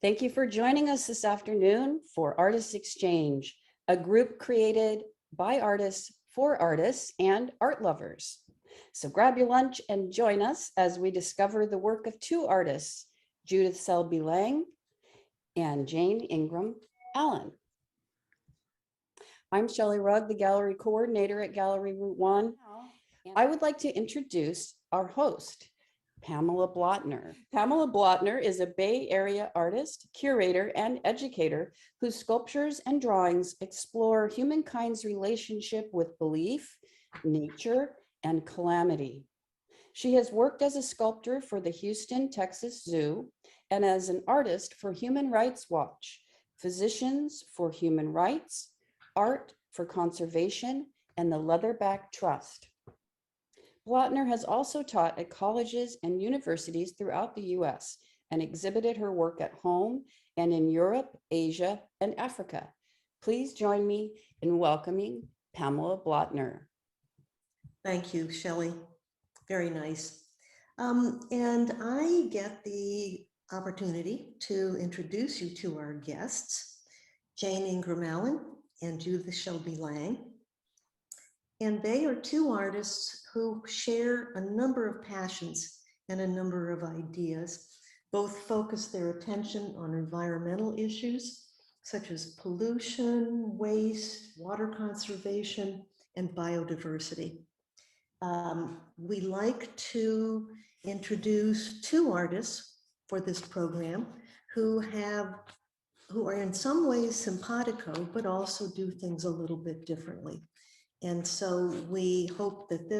Thank you for joining us this afternoon for Artists Exchange, a group created by artists for artists and art lovers. So grab your lunch and join us as we discover the work of two artists, Judith Selby Lang and Jane Ingram Allen. I'm Shelley Rugg, the gallery coordinator at Gallery Route 1. I would like to introduce our host, Pamela Blotner. Pamela Blotner is a Bay Area artist, curator, and educator whose sculptures and drawings explore humankind's relationship with belief, nature, and calamity. She has worked as a sculptor for the Houston, Texas Zoo and as an artist for Human Rights Watch, Physicians for Human Rights, Art for Conservation, and the Leatherback Trust. Blotner has also taught at colleges and universities throughout the US and exhibited her work at home and in Europe, Asia, and Africa. Please join me in welcoming Pamela Blotner. Thank you, Shelley. Very nice. And I get the opportunity to introduce you to our guests, Jane Ingram Allen and Judith Selby Lang. And they are two artists who share a number of passions and a number of ideas. Both focus their attention on environmental issues such as pollution, waste, water conservation, and biodiversity. We like to introduce two artists for this program who are in some ways simpatico, but also do things a little bit differently. And so we hope that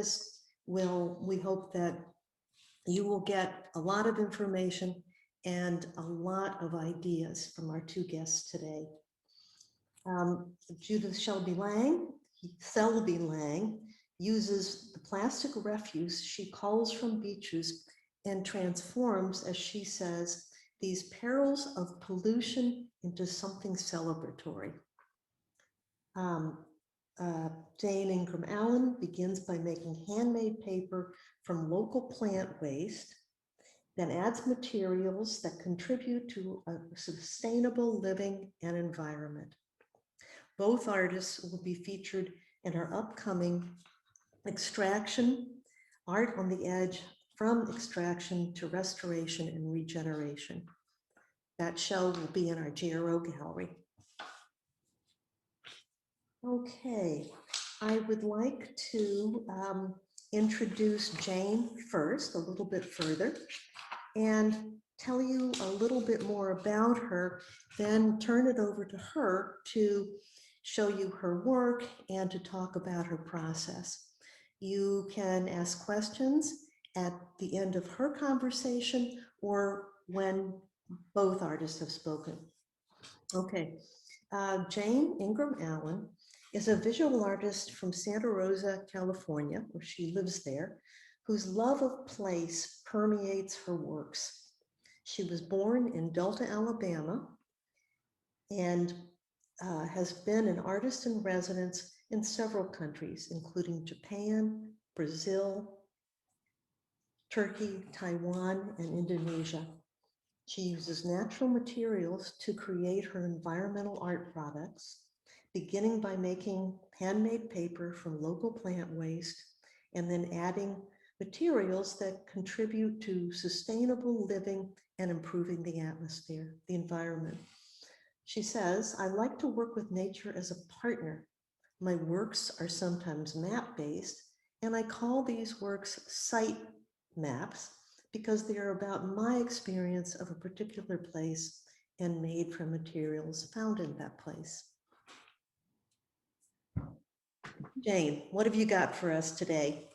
you will get a lot of information and a lot of ideas from our two guests today. Judith Selby Lang uses the plastic refuse she culls from beaches and transforms, as she says, these perils of pollution into something celebratory. Jane Ingram Allen begins by making handmade paper from local plant waste, then adds materials that contribute to a sustainable living and environment. Both artists will be featured in our upcoming Extraction, Art on the Edge, From Extraction to Restoration and Regeneration. That show will be in our GRO gallery. Okay, I would like to introduce Jane first, a little bit further, and tell you a little bit more about her, then turn it over to her to show you her work and to talk about her process. You can ask questions at the end of her conversation or when both artists have spoken. Okay, Jane Ingram Allen is a visual artist from Santa Rosa, California, where she lives there, whose love of place permeates her works. She was born in Delta, Alabama, and has been an artist in residence in several countries, including Japan, Brazil, Turkey, Taiwan, and Indonesia. She uses natural materials to create her environmental art products, beginning by making handmade paper from local plant waste, and then adding materials that contribute to sustainable living and improving the atmosphere, the environment. She says, I like to work with nature as a partner. My works are sometimes map-based, and I call these works site maps because they are about my experience of a particular place and made from materials found in that place. Jane, what have you got for us today?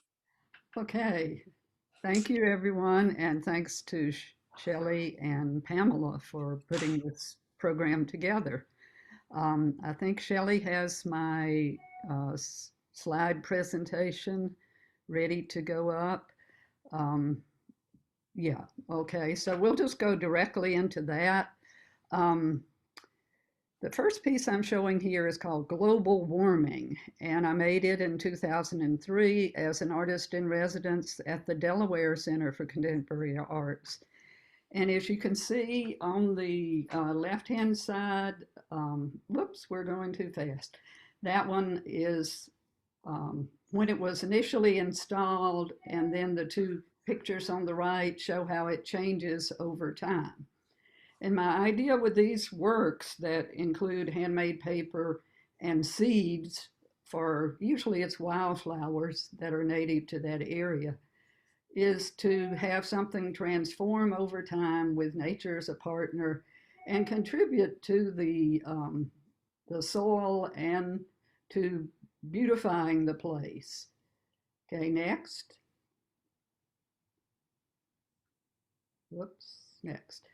Okay, thank you everyone, and thanks to Shelley and Pamela for putting this program together. I think Shelley has my slide presentation ready to go up. Yeah, okay, so we'll just go directly into that. The first piece I'm showing here is called Global Warming, and I made it in 2003 as an artist in residence at the Delaware Center for Contemporary Arts. And as you can see on the left-hand side, whoops, we're going too fast. That one is when it was initially installed, and then the two pictures on the right show how it changes over time. And my idea with these works that include handmade paper and seeds for usually it's wildflowers that are native to that area is to have something transform over time with nature as a partner and contribute to the soil and to beautifying the place. Okay, next. Whoops, next.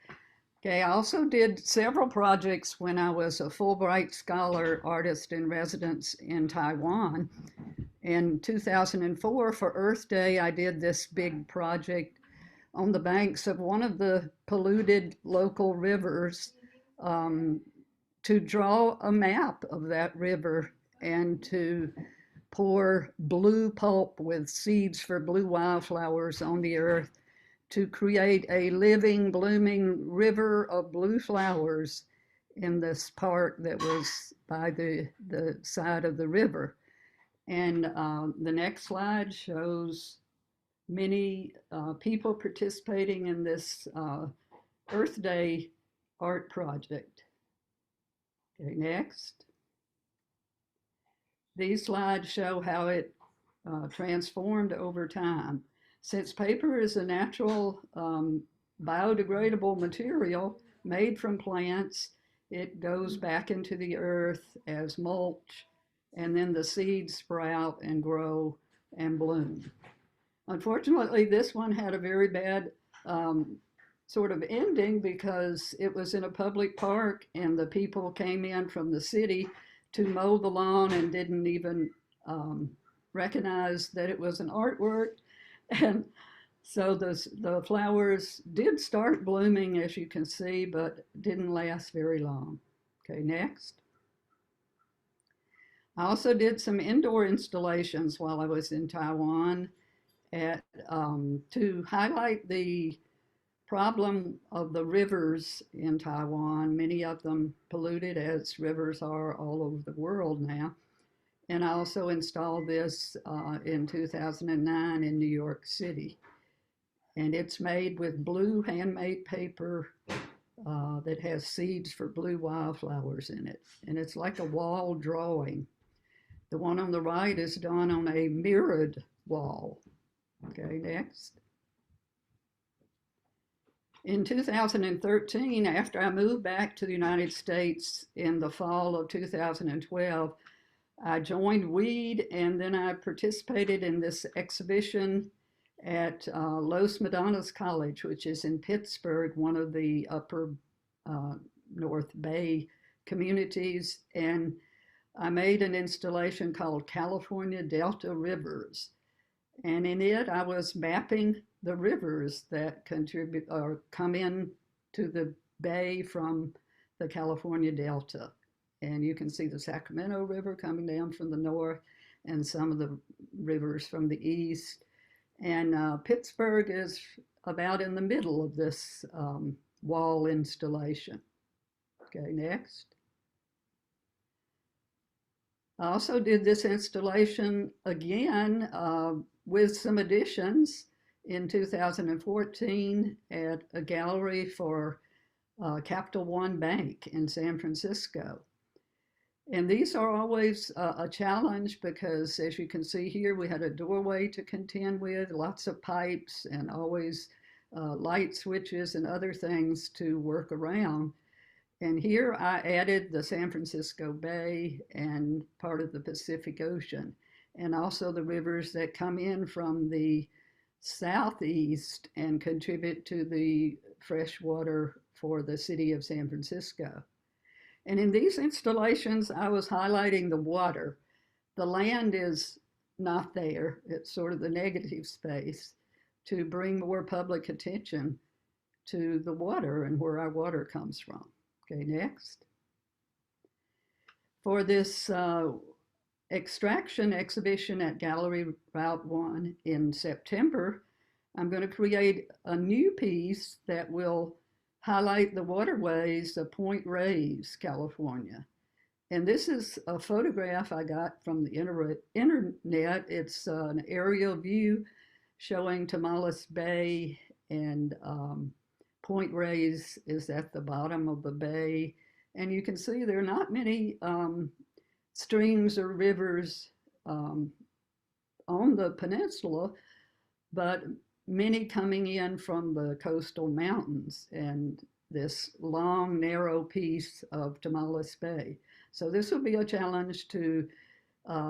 Okay, I also did several projects when I was a Fulbright Scholar Artist in Residence in Taiwan. In 2004, for Earth Day, I did this big project on the banks of one of the polluted local rivers to draw a map of that river and to pour blue pulp with seeds for blue wildflowers on the earth to create a living, blooming river of blue flowers in this part that was by the side of the river. And the next slide shows many people participating in this Earth Day art project. Okay, next. These slides show how it transformed over time. Since paper is a natural biodegradable material made from plants, it goes back into the earth as mulch, and then the seeds sprout and grow and bloom. Unfortunately, this one had a very bad sort of ending because it was in a public park and the people came in from the city to mow the lawn and didn't even recognize that it was an artwork. And so the flowers did start blooming, as you can see, but didn't last very long. Okay, next. I also did some indoor installations while I was in Taiwan to highlight the problem of the rivers in Taiwan, many of them polluted as rivers are all over the world now. And I also installed this in 2009 in New York City. And it's made with blue handmade paper that has seeds for blue wildflowers in it. And it's like a wall drawing. The one on the right is done on a mirrored wall. Okay, next. In 2013, after I moved back to the United States in the fall of 2012, I joined WEED, and then I participated in this exhibition at Los Medanos College, which is in Pittsburgh, one of the upper North Bay communities. And I made an installation called California Delta Rivers. And in it, I was mapping the rivers that contribute or come in to the bay from the California Delta. And you can see the Sacramento River coming down from the north and some of the rivers from the east. And Pittsburgh is about in the middle of this wall installation. Okay, next. I also did this installation again with some additions in 2014 at a gallery for Capital One Bank in San Francisco. And these are always a challenge because, as you can see here, we had a doorway to contend with, lots of pipes, and always light switches and other things to work around. And here I added the San Francisco Bay and part of the Pacific Ocean, and also the rivers that come in from the southeast and contribute to the fresh water for the city of San Francisco. And in these installations, I was highlighting the water. The land is not there. It's sort of the negative space to bring more public attention to the water and where our water comes from. Okay, next. For this extraction exhibition at Gallery Route 1 in September, I'm going to create a new piece that will highlight the waterways of Point Reyes, California. And this is a photograph I got from the internet. It's an aerial view showing Tamales Bay, and Point Reyes is at the bottom of the bay. And you can see there are not many streams or rivers on the peninsula, but many coming in from the coastal mountains and this long, narrow piece of Tamales Bay. So this will be a challenge to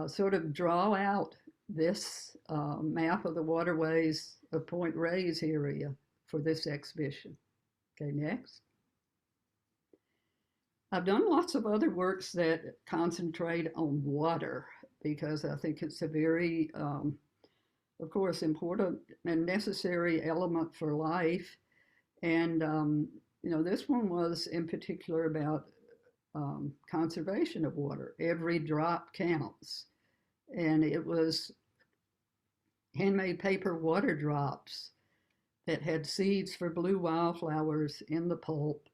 sort of draw out this map of the waterways of Point Reyes area for this exhibition. Okay, next. I've done lots of other works that concentrate on water because I think it's a very, of course, important and necessary element for life. And, you know, this one was in particular about conservation of water. Every drop counts. And it was handmade paper water drops that had seeds for blue wildflowers in the pulp.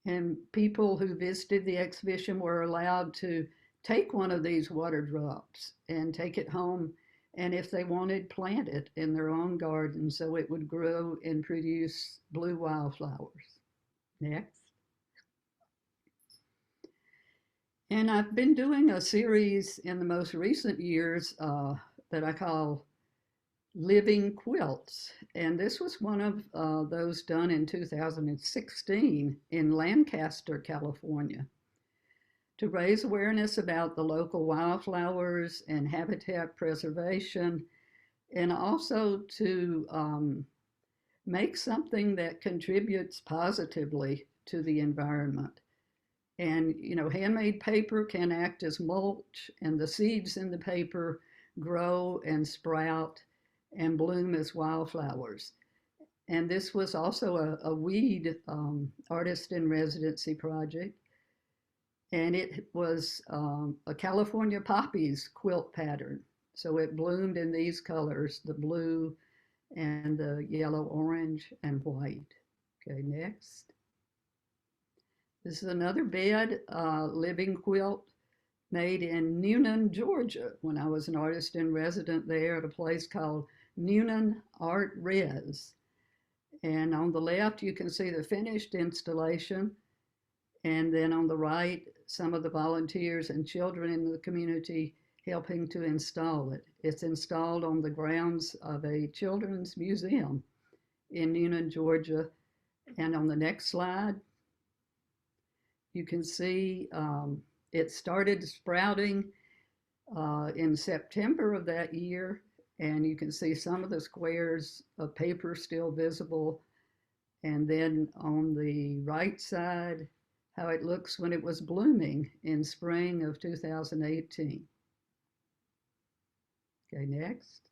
And people who visited the exhibition were allowed to take one of these water drops and take it home, and if they wanted, plant it in their own garden so it would grow and produce blue wildflowers. Next. And I've been doing a series in the most recent years that I call Living Quilts. And this was one of those done in 2016 in Lancaster, California, to raise awareness about the local wildflowers and habitat preservation, and also to make something that contributes positively to the environment. And, you know, handmade paper can act as mulch, and the seeds in the paper grow and sprout and bloom as wildflowers. And this was also a weed artist in residency project. And it was a California poppies quilt pattern. So it bloomed in these colors, the blue and the yellow, orange, and white. Okay, next. This is another bed living quilt made in Newnan, Georgia, when I was an artist in resident there at a place called Newnan Art Res. And on the left, you can see the finished installation. And then on the right, some of the volunteers and children in the community helping to install it. It's installed on the grounds of a children's museum in Newnan, Georgia. And on the next slide, you can see it started sprouting in September of that year, and you can see some of the squares of paper still visible. And then on the right side, how it looks when it was blooming in spring of 2018. Okay, next.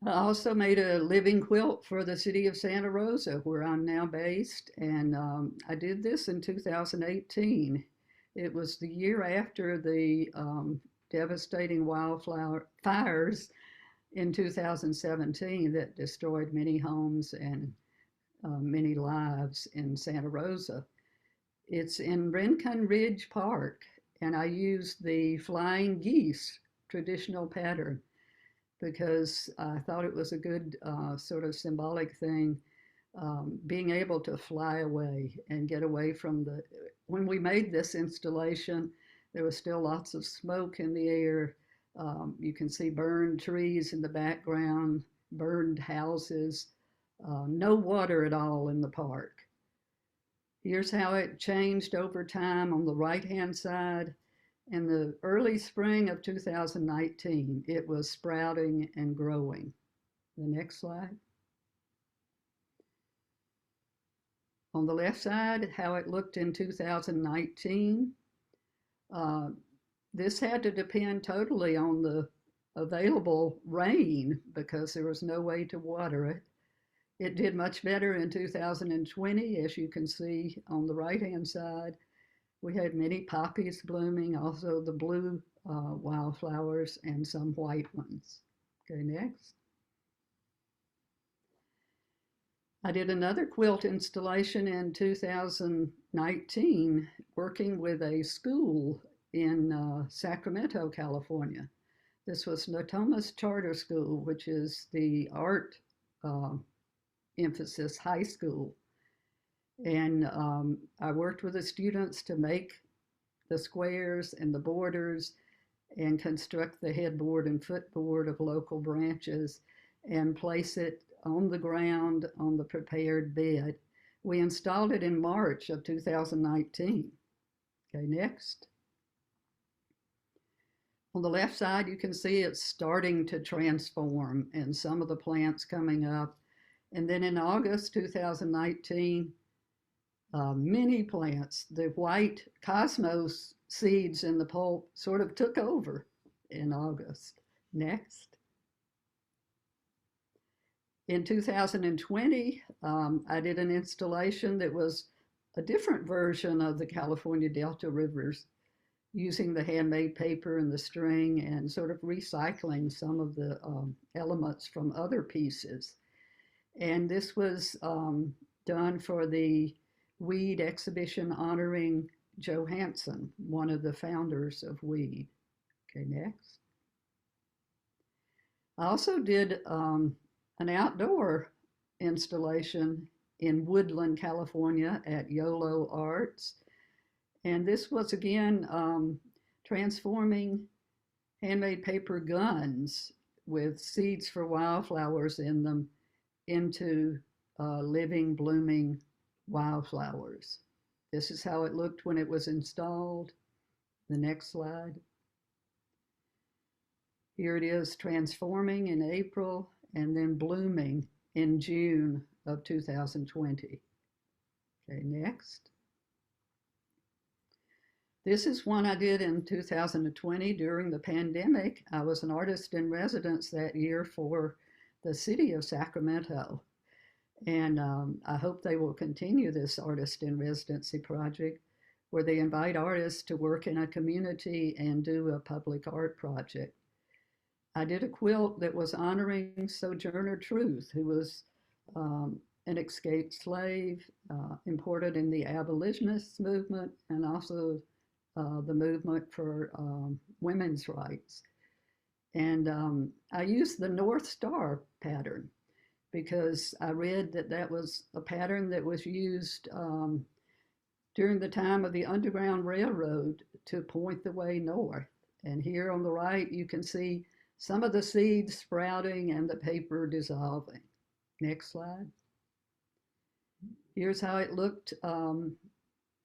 I also made a living quilt for the city of Santa Rosa, where I'm now based, and I did this in 2018. It was the year after the devastating wildfire fires in 2017 that destroyed many homes and many lives in Santa Rosa. It's in Rincon Ridge Park, and I used the flying geese traditional pattern because I thought it was a good sort of symbolic thing, being able to fly away and get away from the, when we made this installation, there was still lots of smoke in the air. You can see burned trees in the background, burned houses, no water at all in the park. Here's how it changed over time on the right-hand side. In the early spring of 2019, it was sprouting and growing. The next slide. On the left side, how it looked in 2019. This had to depend totally on the available rain because there was no way to water it. It did much better in 2020, as you can see on the right-hand side. We had many poppies blooming, also the blue wildflowers and some white ones. Okay, next. I did another quilt installation in 2019, working with a school in Sacramento, California. This was Natomas Charter School, which is the art uh, emphasis high school. And I worked with the students to make the squares and the borders and construct the headboard and footboard of local branches and place it on the ground on the prepared bed. We installed it in March of 2019. Okay, next. On the left side, you can see it's starting to transform and some of the plants coming up. And then in August 2019, mini plants, the white cosmos seeds in the pulp sort of took over in August. Next. In 2020, I did an installation that was a different version of the California Delta Rivers, using the handmade paper and the string and sort of recycling some of the elements from other pieces. And this was done for the Weed exhibition honoring Joe Hansen, one of the founders of Weed. Okay, next. I also did an outdoor installation in Woodland, California at YOLO Arts. And this was again transforming handmade paper guns with seeds for wildflowers in them into living, blooming wildflowers. This is how it looked when it was installed. The next slide. Here it is transforming in April and then blooming in June of 2020. Okay, next. This is one I did in 2020 during the pandemic. I was an artist in residence that year for the city of Sacramento. And I hope they will continue this artist in residency project where they invite artists to work in a community and do a public art project. I did a quilt that was honoring Sojourner Truth, who was an escaped slave, imported in the abolitionist movement, and also the movement for women's rights. And I used the North Star pattern because I read that that was a pattern that was used during the time of the Underground Railroad to point the way north. And here on the right, you can see some of the seeds sprouting and the paper dissolving. Next slide. Here's how it looked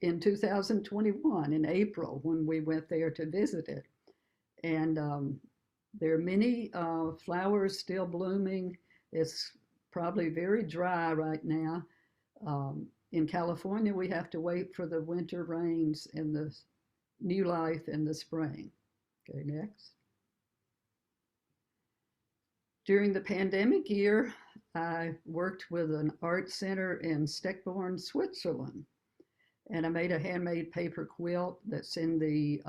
in 2021 in April when we went there to visit it. And there are many flowers still blooming. It's probably very dry right now. In California, we have to wait for the winter rains and the new life in the spring. Okay, next. During the pandemic year, I worked with an art center in Steckborn, Switzerland. And I made a handmade paper quilt that's in the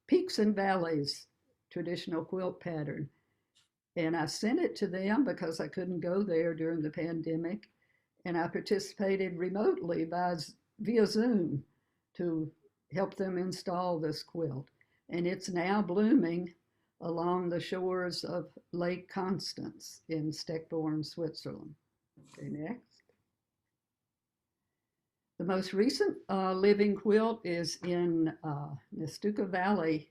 Peaks and Valleys traditional quilt pattern. And I sent it to them because I couldn't go there during the pandemic. And I participated remotely via Zoom to help them install this quilt. And it's now blooming along the shores of Lake Constance in Steckborn, Switzerland. Okay, next. The most recent living quilt is in Nestucca Valley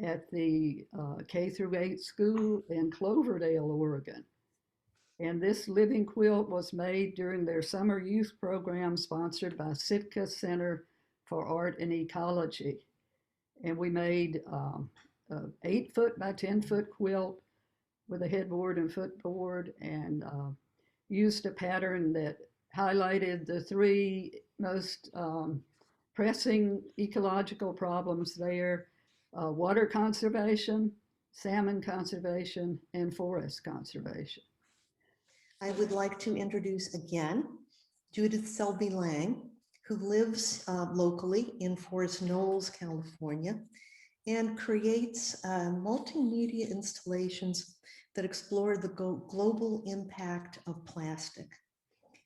at the K-8 school in Cloverdale, Oregon. And this living quilt was made during their summer youth program sponsored by Sitka Center for Art and Ecology. And we made an 8-foot by 10-foot quilt with a headboard and footboard and used a pattern that highlighted the three most pressing ecological problems there: water conservation, salmon conservation, and forest conservation. I would like to introduce again Judith Selby Lang, who lives locally in Forest Knolls, California, and creates multimedia installations that explore the global impact of plastic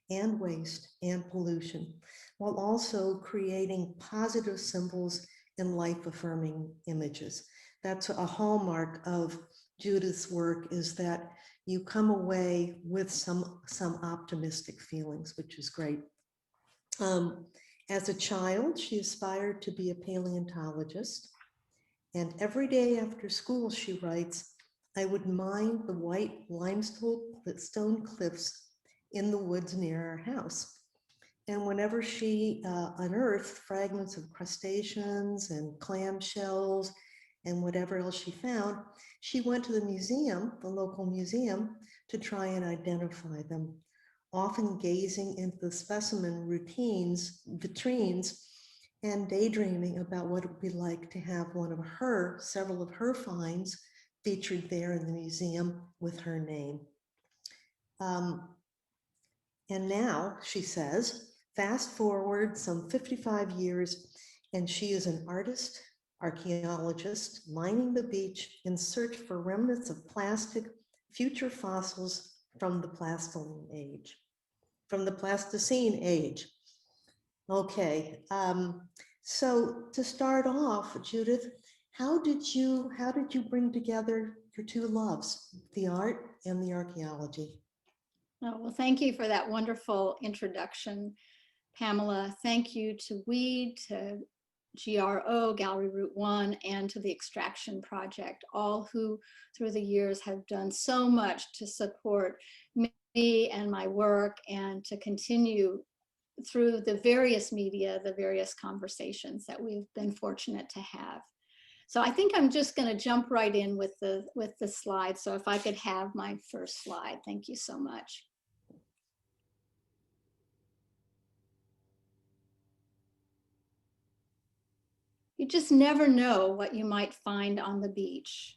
and waste and pollution, while also creating positive symbols and life-affirming images. That's a hallmark of Judith's work, is that you come away with some optimistic feelings, which is great. As a child, she aspired to be a paleontologist. And every day after school, she writes, I would mine the white limestone cliffs in the woods near our house. And whenever she unearthed fragments of crustaceans and clam shells and whatever else she found, she went to the museum, the local museum, to try and identify them, often gazing into the specimen vitrines, and daydreaming about what it would be like to have several of her finds featured there in the museum with her name. And now, she says, fast forward some 55 years, and she is an artist, archaeologist, mining the beach in search for remnants of plastic, future fossils from the Pleistocene age. Okay, so to start off, Judith, how did you bring together your two loves, the art and the archaeology? Oh, well, thank you for that wonderful introduction, Pamela. Thank you to WEED, to GRO, Gallery Route 1, and to the Extraction Project, all who through the years have done so much to support me and my work, and to continue through the various media, the various conversations that we've been fortunate to have. So I think I'm just going to jump right in with the slide. So if I could have my first slide, thank you so much. You just never know what you might find on the beach.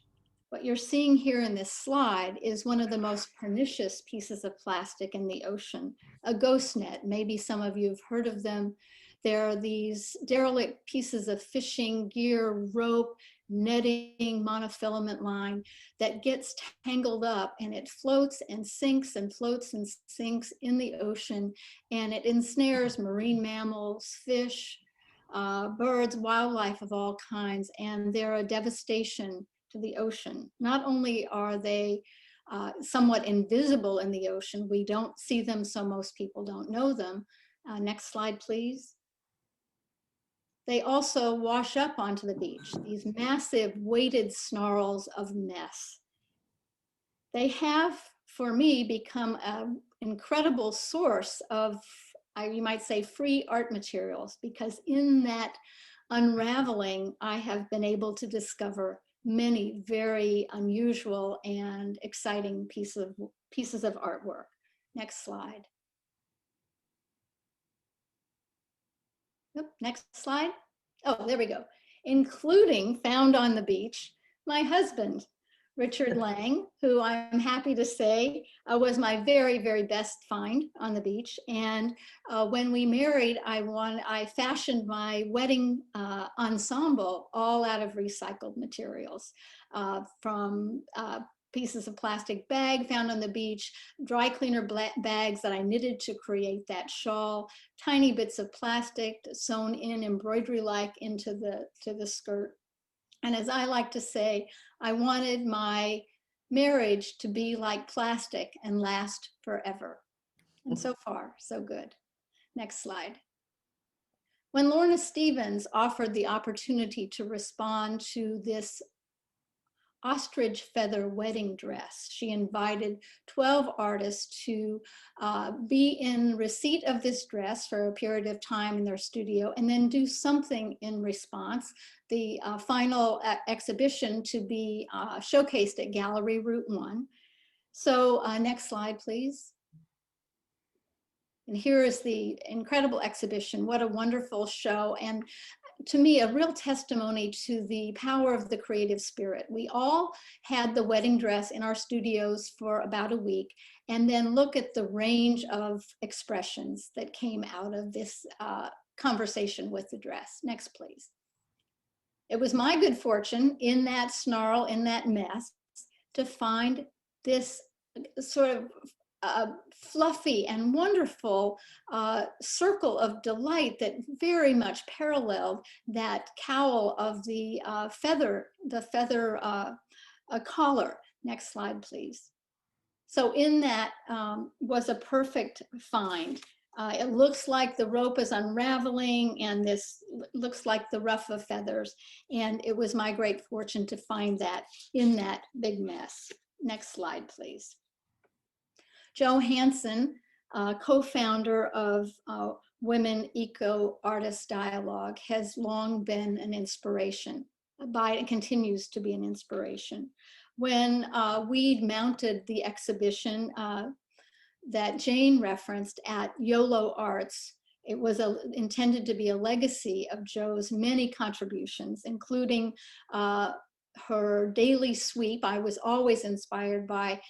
What you're seeing here in this slide is one of the most pernicious pieces of plastic in the ocean, a ghost net. Maybe some of you have heard of them. There are these derelict pieces of fishing gear, rope, netting, monofilament line that gets tangled up, and it floats and sinks and floats and sinks in the ocean, and it ensnares marine mammals, fish, birds, wildlife of all kinds, and they're a devastation to the ocean. Not only are they somewhat invisible in the ocean, we don't see them, so most people don't know them. Next slide, please. They also wash up onto the beach, these massive weighted snarls of mess. They have, for me, become an incredible source of, you might say, free art materials, because in that unraveling, I have been able to discover many very unusual and exciting pieces of artwork. Next slide. Oop, next slide. Oh, there we go. Including, found on the beach, my husband, Richard Lang, who I'm happy to say was my very, very best find on the beach. And when we married, I fashioned my wedding ensemble all out of recycled materials, from pieces of plastic bag found on the beach, dry cleaner bags that I knitted to create that shawl, tiny bits of plastic sewn in embroidery-like into the skirt. And as I like to say, I wanted my marriage to be like plastic and last forever. And so far, so good. Next slide. When Lorna Stevens offered the opportunity to respond to this ostrich feather wedding dress, she invited 12 artists to be in receipt of this dress for a period of time in their studio, and then do something in response. The final exhibition to be showcased at Gallery Route 1. So next slide, please. And here is the incredible exhibition. What a wonderful show. And to me, a real testimony to the power of the creative spirit. We all had the wedding dress in our studios for about a week, and then look at the range of expressions that came out of this conversation with the dress. Next, please. It was my good fortune in that snarl, in that mess, to find this sort of fluffy and wonderful circle of delight that very much paralleled that cowl of the feather collar. Next slide, please. So in that was a perfect find. It looks like the rope is unraveling, and this looks like the ruff of feathers. And it was my great fortune to find that in that big mess. Next slide, please. Jo Hansen, co-founder of Women Eco Artist Dialogue, has long been an inspiration and continues to be an inspiration. When we mounted the exhibition that Jane referenced at YOLO Arts, it was intended to be a legacy of Jo's many contributions, including her daily sweep. I was always inspired by,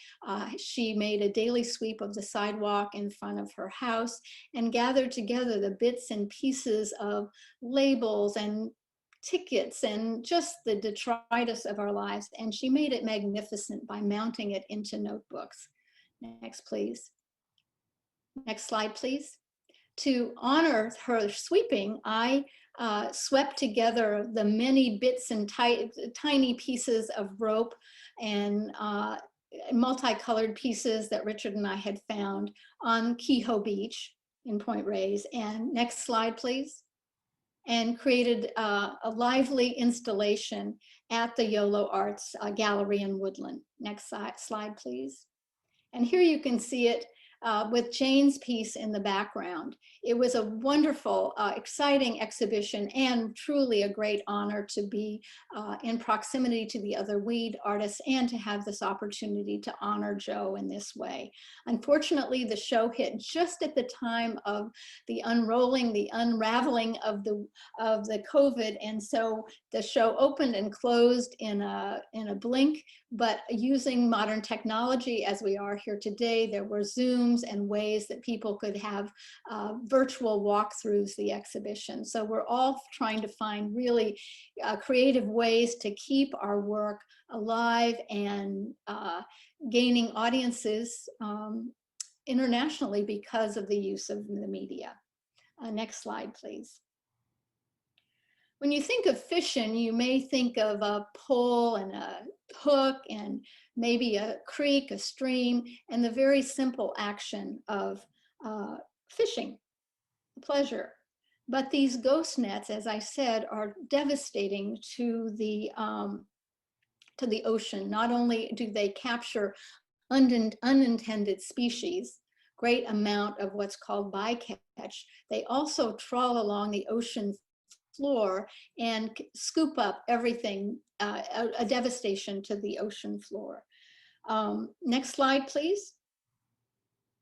she made a daily sweep of the sidewalk in front of her house and gathered together the bits and pieces of labels and tickets and just the detritus of our lives. And she made it magnificent by mounting it into notebooks. Next, please. Next slide, please. To honor her sweeping, I swept together the many bits and tiny pieces of rope and multicolored pieces that Richard and I had found on Kehoe Beach in Point Reyes. And next slide, please. And created a lively installation at the YOLO Arts Gallery in Woodland. Next slide, please. And here you can see it with Jane's piece in the background. It was a wonderful, exciting exhibition and truly a great honor to be in proximity to the other lead artists and to have this opportunity to honor Jo in this way. Unfortunately, the show hit just at the time of the unrolling, the unraveling of the COVID, and so the show opened and closed in a blink. But using modern technology as we are here today, there were Zooms and ways that people could have virtual walkthroughs the exhibition. So we're all trying to find really creative ways to keep our work alive and gaining audiences internationally because of the use of the media. Next slide, please. When you think of fishing, you may think of a pole and a hook and maybe a creek, a stream, and the very simple action of fishing, pleasure. But these ghost nets, as I said, are devastating to the ocean. Not only do they capture unintended species, great amount of what's called bycatch, they also trawl along the ocean floor and scoop up everything, a devastation to the ocean floor. Next slide, please.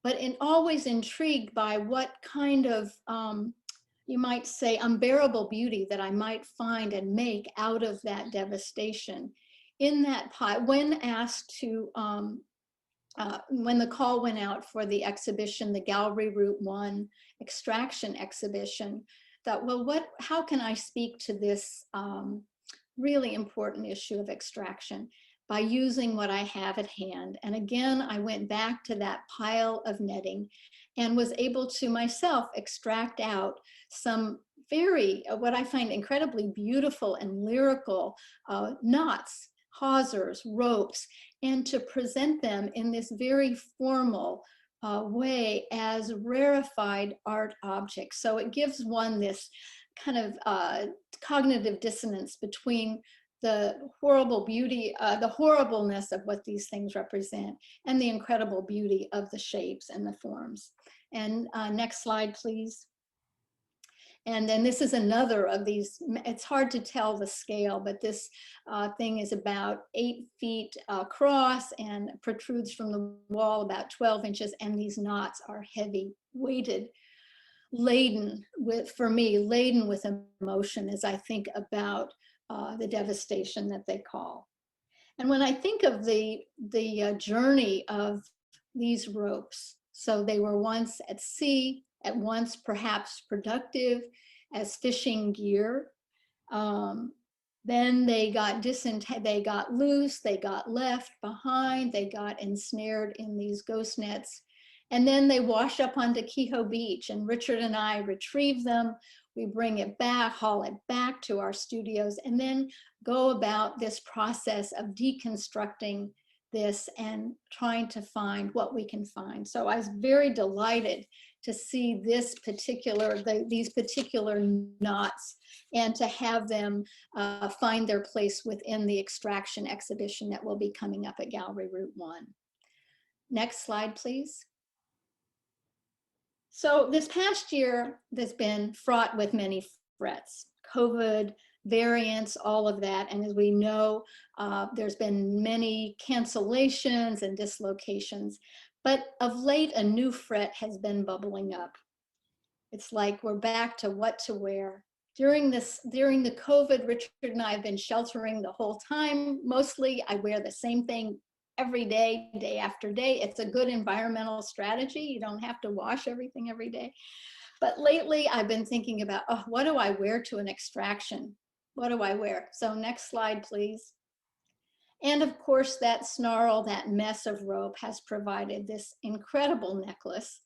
But always intrigued by what kind of, you might say, unbearable beauty that I might find and make out of that devastation. In that pile, when asked to, when the call went out for the exhibition, the Gallery Route 1 extraction exhibition, thought, well, how can I speak to this really important issue of extraction by using what I have at hand? And again, I went back to that pile of netting and was able to myself extract out some very, what I find incredibly beautiful and lyrical knots, hawsers, ropes, and to present them in this very formal way as rarefied art objects. So it gives one this kind of cognitive dissonance between the horrible beauty, the horribleness of what these things represent and the incredible beauty of the shapes and the forms. And next slide, please. And then this is another of these, it's hard to tell the scale, but this thing is about 8 feet across and protrudes from the wall about 12 inches. And these knots are heavy, weighted, laden with, for me, laden with emotion as I think about the devastation that they call. And when I think of the journey of these ropes, so they were once at sea, at once perhaps productive as fishing gear. Then they got they got loose, they got left behind, they got ensnared in these ghost nets. And then they washed up onto Kehoe Beach, and Richard and I retrieve them. We bring it back, haul it back to our studios, and then go about this process of deconstructing this and trying to find what we can find. So I was very delighted to see these particular knots and to have them find their place within the extraction exhibition that will be coming up at Gallery Route 1. Next slide, please. So this past year has been fraught with many threats, COVID, variants, all of that. And as we know, there's been many cancellations and dislocations. But of late, a new threat has been bubbling up. It's like we're back to what to wear. During the COVID, Richard and I have been sheltering the whole time. Mostly, I wear the same thing every day, day after day. It's a good environmental strategy. You don't have to wash everything every day. But lately, I've been thinking about, oh, what do I wear to an extraction? What do I wear? So next slide, please. And of course, that snarl, that mess of rope has provided this incredible necklace,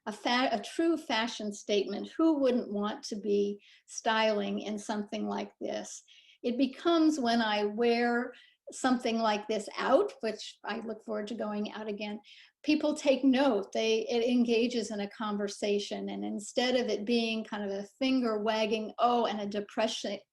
a true fashion statement. Who wouldn't want to be styling in something like this? It becomes, when I wear something like this out, which I look forward to going out again, people take note. It engages in a conversation, and instead of it being kind of a finger wagging, oh, and a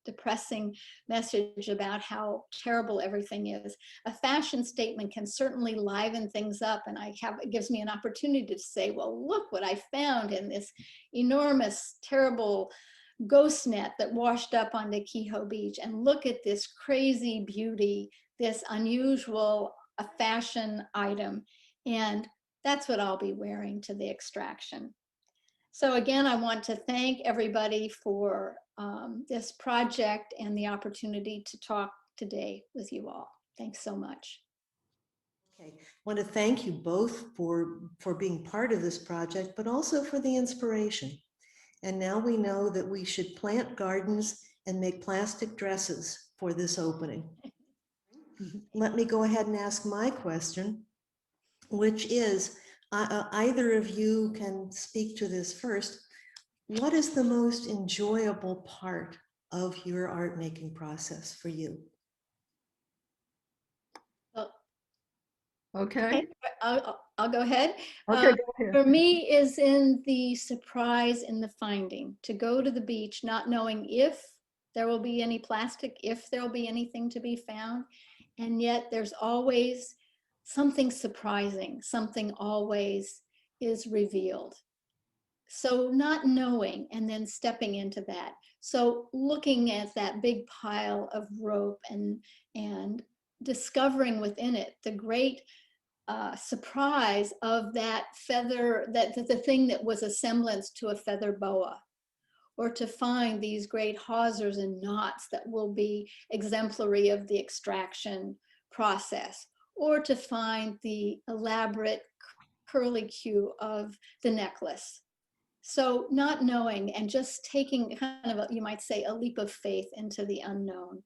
depressing message about how terrible everything is, a fashion statement can certainly liven things up. And it gives me an opportunity to say, well, look what I found in this enormous, terrible ghost net that washed up onto Kehoe Beach, and look at this crazy beauty, this unusual fashion item. And that's what I'll be wearing to the extraction. So again, I want to thank everybody for this project and the opportunity to talk today with you all. Thanks so much. Okay, I want to thank you both for being part of this project, but also for the inspiration. And now we know that we should plant gardens and make plastic dresses for this opening. Let me go ahead and ask my question, which is, either of you can speak to this first. What is the most enjoyable part of your art making process for you? Okay. I'll go ahead. Okay, go ahead. For me is in the surprise in the finding, to go to the beach not knowing if there will be any plastic, if there will be anything to be found. And yet there's always something surprising, something always is revealed. So not knowing and then stepping into that. So looking at that big pile of rope and discovering within it the great surprise of that feather, the thing that was a semblance to a feather boa, or to find these great hawsers and knots that will be exemplary of the extraction process, or to find the elaborate curlicue of the necklace. So not knowing and just taking kind of, you might say, a leap of faith into the unknown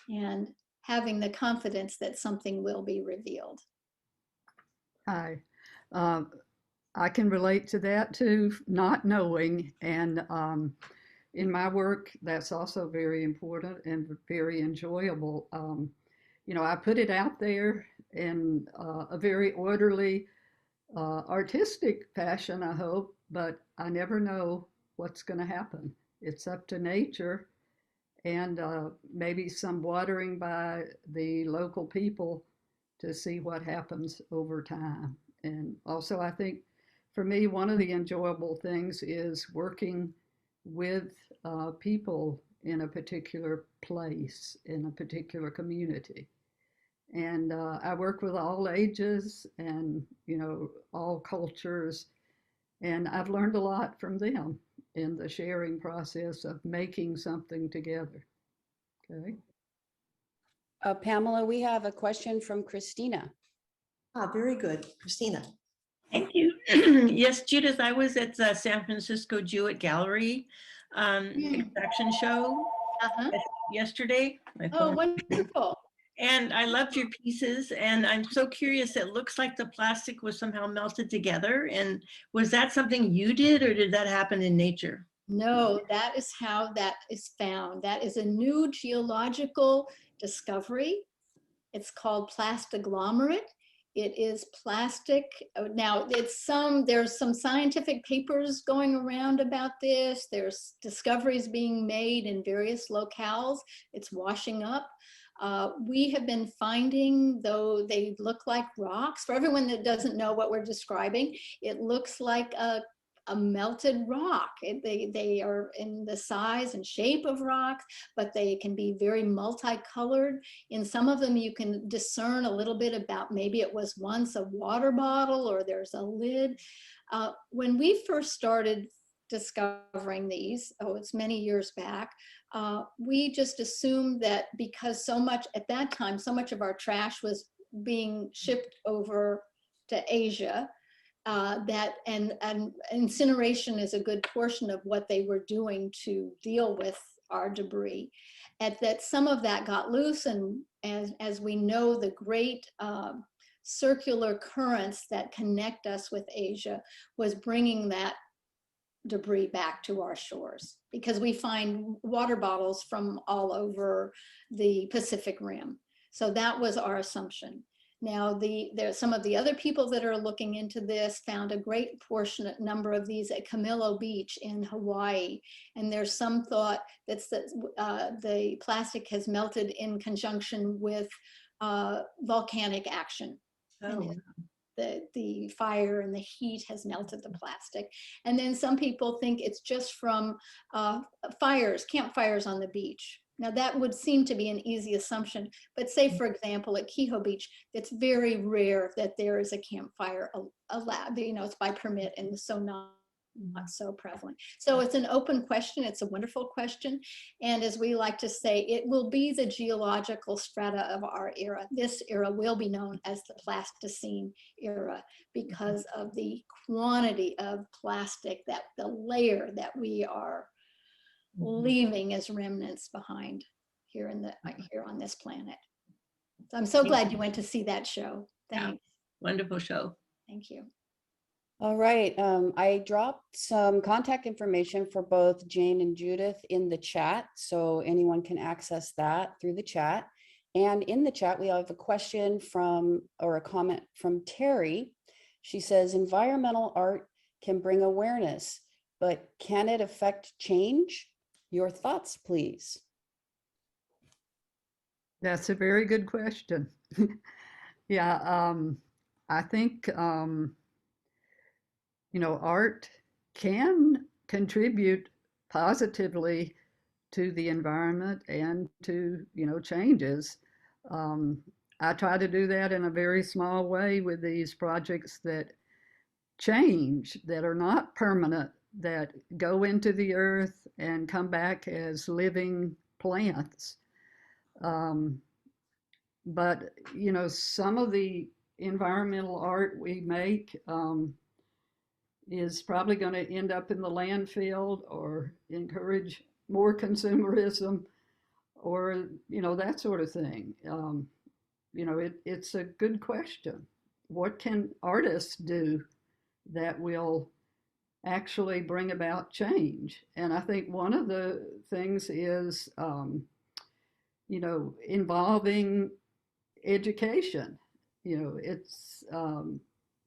and having the confidence that something will be revealed. Hi. I can relate to that too, not knowing. And in my work, that's also very important and very enjoyable. I put it out there in a very orderly, artistic fashion, I hope, but I never know what's going to happen. It's up to nature, and maybe some watering by the local people to see what happens over time. And also, I think for me, one of the enjoyable things is working with people in a particular place, in a particular community. And I work with all ages and, all cultures. And I've learned a lot from them in the sharing process of making something together. Okay. Pamela, we have a question from Christina. Very good. Christina. Thank you. Yes, Judith, I was at the San Francisco Jewett Gallery extraction show, Uh-huh. yesterday. My Oh, phone. wonderful. And I loved your pieces, and I'm so curious, it looks like the plastic was somehow melted together. And was that something you did, or did that happen in nature? No, that is how that is found. That is a new geological discovery. It's called plastaglomerate. It is plastic. Now, there's some scientific papers going around about this. There's discoveries being made in various locales. It's washing up. We have been finding, though they look like rocks, for everyone that doesn't know what we're describing, it looks like a melted rock. They are in the size and shape of rocks, but they can be very multicolored. In some of them, you can discern a little bit about maybe it was once a water bottle or there's a lid. When we first started discovering these, it's many years back, we just assumed that because at that time, so much of our trash was being shipped over to Asia, and incineration is a good portion of what they were doing to deal with our debris. That some of that got loose, and as we know, the great circular currents that connect us with Asia was bringing that debris back to our shores, because we find water bottles from all over the Pacific Rim. So that was our assumption. Now, there's some of the other people that are looking into this found a great number of these at Camilo Beach in Hawaii. And there's some thought that the plastic has melted in conjunction with volcanic action. Oh. The fire and the heat has melted the plastic. And then some people think it's just from campfires on the beach. Now that would seem to be an easy assumption, but say for example, at Kehoe Beach, it's very rare that there is a campfire allowed, it's by permit and so not so prevalent. So it's an open question. It's a wonderful question. And as we like to say, it will be the geological strata of our era. This era will be known as the Plasticine era because of the quantity of plastic, the layer that we are leaving as remnants behind here on this planet. So I'm so glad you went to see that show. Thanks. Yeah. Wonderful show. Thank you. All right. I dropped some contact information for both Jane and Judith in the chat, so anyone can access that through the chat. And in the chat, we have a question or a comment from Terry. She says, environmental art can bring awareness, but can it affect change? Your thoughts, please. That's a very good question. Yeah, I think, art can contribute positively to the environment and to, changes. I try to do that in a very small way with these projects that change, that are not permanent, that go into the earth and come back as living plants. But, some of the environmental art we make is probably going to end up in the landfill or encourage more consumerism or, that sort of thing. It's a good question. What can artists do that will actually bring about change? And I think one of the things is, involving education. It's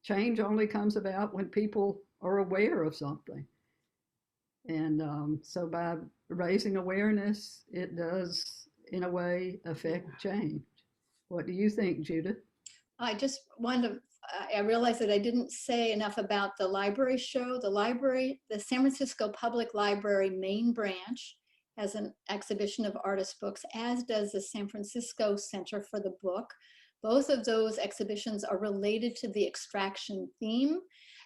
change only comes about when people are aware of something. And so by raising awareness, it does, in a way, affect change. What do you think, Judith? I just wanted to, I realized that I didn't say enough about the library show. The San Francisco Public Library main branch has an exhibition of artist books, as does the San Francisco Center for the Book. Both of those exhibitions are related to the extraction theme.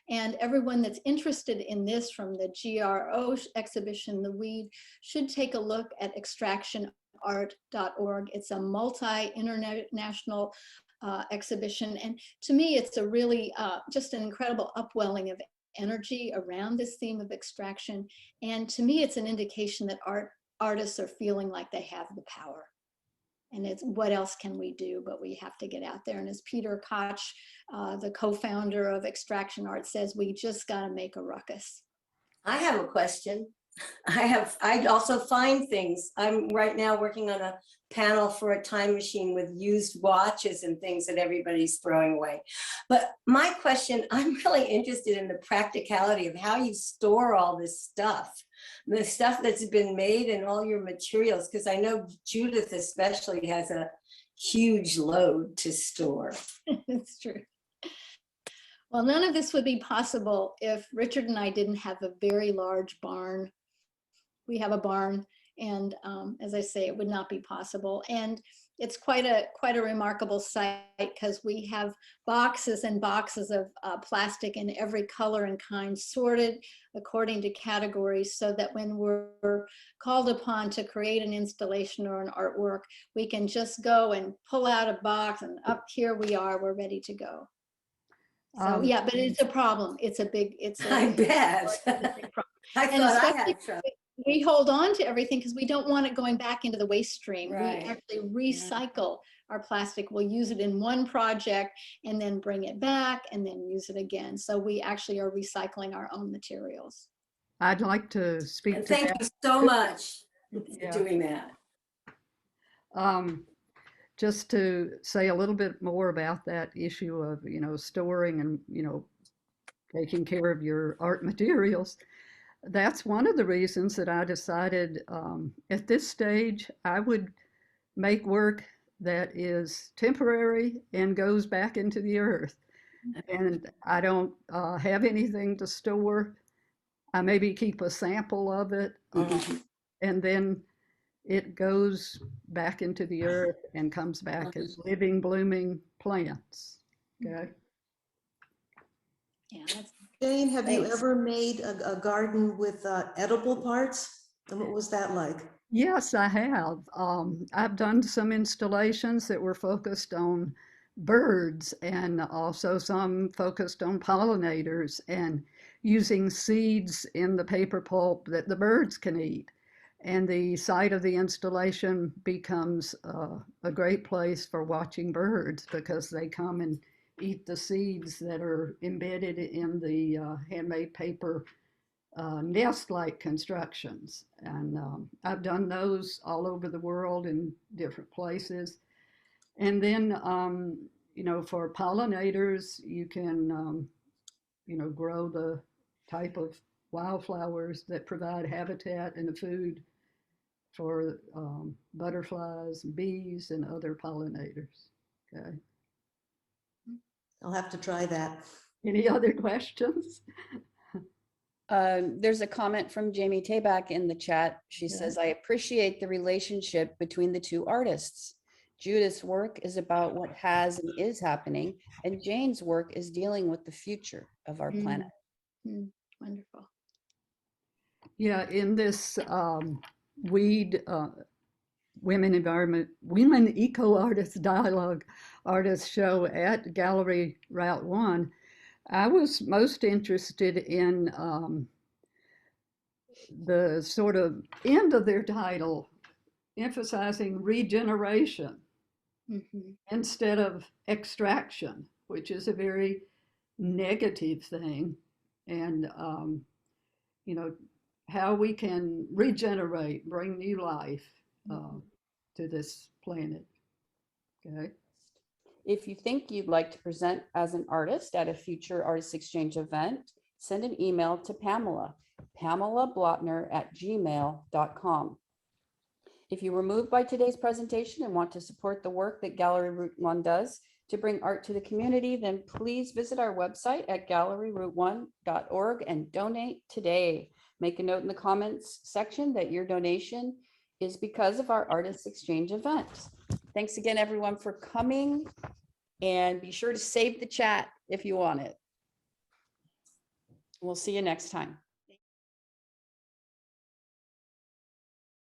And everyone that's interested in this, from the GRO exhibition, The Weed, should take a look at extractionart.org. It's a multi-international exhibition. And to me, it's a really just an incredible upwelling of energy around this theme of extraction. And to me, it's an indication that art artists are feeling like they have the power. And it's what else can we do? But we have to get out there. And as Peter Koch, the co-founder of Extraction Art, says, we just got to make a ruckus. I have a question. I also find things. I'm right now working on a panel for a time machine with used watches and things that everybody's throwing away. But my question, I'm really interested in the practicality of how you store all this stuff, the stuff that's been made and all your materials, because I know Judith especially has a huge load to store. It's true. Well, none of this would be possible if Richard and I didn't have a very large barn. We have a barn, and as I say, it would not be possible. And it's quite a remarkable site, because we have boxes and boxes of plastic in every color and kind, sorted according to categories, so that when we're called upon to create an installation or an artwork, we can just go and pull out a box, and up here we are, we're ready to go. So yeah, but it's a problem. It's a big, I bet. I And thought I especially had trouble. we hold on to everything because we don't want it going back into the waste stream. Right. We actually recycle our plastic. We'll use it in one project and then bring it back and then use it again. So we actually are recycling our own materials. I'd like to speak And to thank that. you so much Yeah. for doing that. Just to say a little bit more about that issue of, storing and, taking care of your art materials. That's one of the reasons that I decided at this stage, I would make work that is temporary and goes back into the earth. And I don't have anything to store. I maybe keep a sample of it, and then it goes back into the earth and comes back as living, blooming plants. Okay. Yeah, that's Jane, have you Thanks. ever made a garden with edible parts? And what was that like? Yes, I have. I've done some installations that were focused on birds, and also some focused on pollinators and using seeds in the paper pulp that the birds can eat. And the site of the installation becomes a great place for watching birds, because they come and eat the seeds that are embedded in the handmade paper nest-like constructions. And I've done those all over the world in different places. And then, for pollinators, you can, grow the type of wildflowers that provide habitat and food for butterflies, bees, and other pollinators. Okay. I'll have to try that. Any other questions? There's a comment from Jamie Tabak in the chat. She says, I appreciate the relationship between the two artists. Judith's work is about what has and is happening, and Jane's work is dealing with the future of our planet. wonderful. Yeah, in this WEED Women Eco Artists Dialogue Artists show at Gallery Route 1, I was most interested in the sort of end of their title, emphasizing regeneration instead of extraction, which is a very negative thing. And, how we can regenerate, bring new life to this planet. Okay. If you think you'd like to present as an artist at a future Artist Exchange event, send an email to Pamela, PamelaBlotner@gmail.com. If you were moved by today's presentation and want to support the work that Gallery Route 1 does to bring art to the community, then please visit our website at galleryroute1.org and donate today. Make a note in the comments section that your donation is because of our Artist Exchange event. Thanks again, everyone, for coming, and be sure to save the chat if you want it. We'll see you next time.